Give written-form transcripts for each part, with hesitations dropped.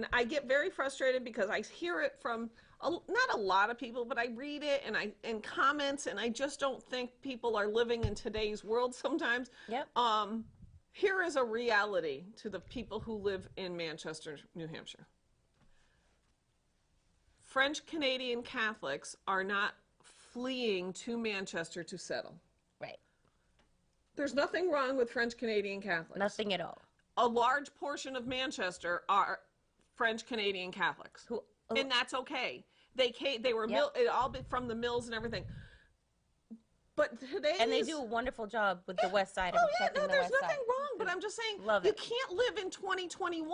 And I get very frustrated because I hear it from not a lot of people, but I read it and in comments, and I just don't think people are living in today's world sometimes. Yep. Here is a reality to the people who live in Manchester, New Hampshire. French Canadian Catholics are not fleeing to Manchester to settle. Right. There's nothing wrong with French Canadian Catholics. Nothing at all. A large portion of Manchester are French Canadian Catholics, and that's okay. They were all from the mills and everything. But today, and they do a wonderful job with the West Side. There's nothing wrong. But I'm just saying, you can't live in 2021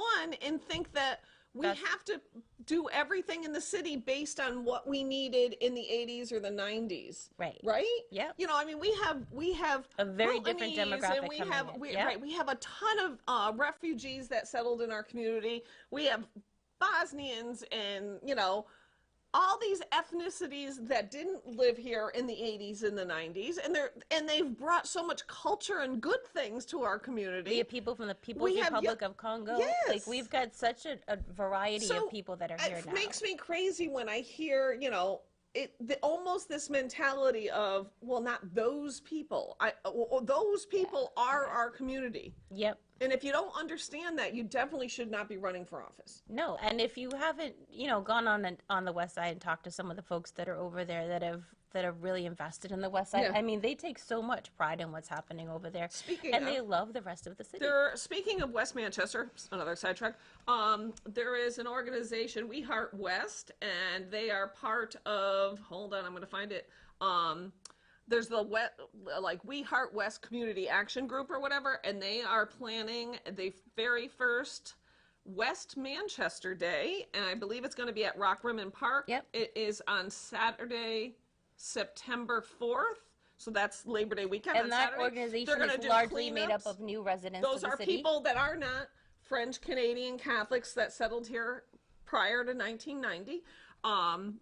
and think that we have to do everything in the city based on what we needed in the 80s or the 90s. Right. Right? Yeah. You know, I mean, we have a very different demographic and we have a ton of refugees that settled in our community. We have Bosnians and, you know, all these ethnicities that didn't live here in the 80s and the 90s, and they've brought so much culture and good things to our community. We have people from the People's Republic of Congo. Yes. Like, we've got such a variety of people that are here now. It makes me crazy when I hear, you know, almost this mentality of, well, not those people. Those people are our community. Yep. And if you don't understand that, you definitely should not be running for office. No, and if you haven't, you know, gone on the West Side and talked to some of the folks that are over there that have really invested in the West Side, I mean, they take so much pride in what's happening over there, they love the rest of the city. Speaking of West Manchester, another sidetrack, there is an organization, We Heart West, and they are part of, hold on, I'm going to find it, there's the We Heart West Community Action Group or whatever, and they are planning the very first West Manchester Day, and I believe it's going to be at Rock Rimmon Park. Yep. It is on Saturday, September 4th. So that's Labor Day weekend. And that organization is largely made up of new residents of the city. Those are people that are not French Canadian Catholics that settled here prior to 1990.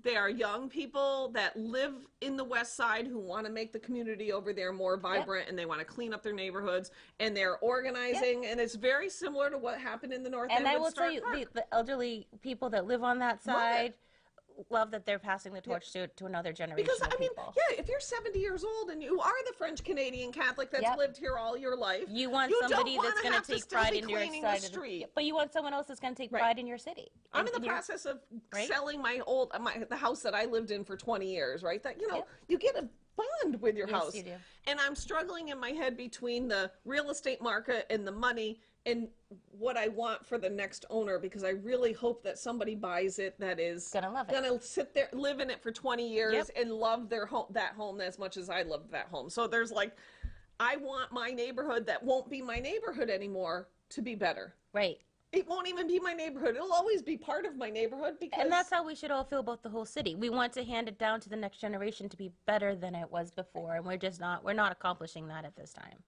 They are young people that live in the West Side who want to make the community over there more vibrant, and they want to clean up their neighborhoods, and they're organizing, and it's very similar to what happened in the North End. And I will tell you, the elderly people that live on that side love that they're passing the torch to another generation of people. Because, I mean, if you're 70 years old and you are the French Canadian Catholic that's lived here all your life, you want somebody that's going to take pride in your side of the, but you want someone else that's going to take pride in your city. I'm in the process of selling the house that I lived in for 20 years, right? That, you know, you get a bond with your house. You do. And I'm struggling in my head between the real estate market and the money and what I want for the next owner, because I really hope that somebody buys it that is gonna sit there, live in it for 20 years and love their home, that home as much as I loved that home. So there's I want my neighborhood that won't be my neighborhood anymore to be better. Right. It won't even be my neighborhood. It'll always be part of my neighborhood and that's how we should all feel about the whole city. We want to hand it down to the next generation to be better than it was before, and we're not accomplishing that at this time.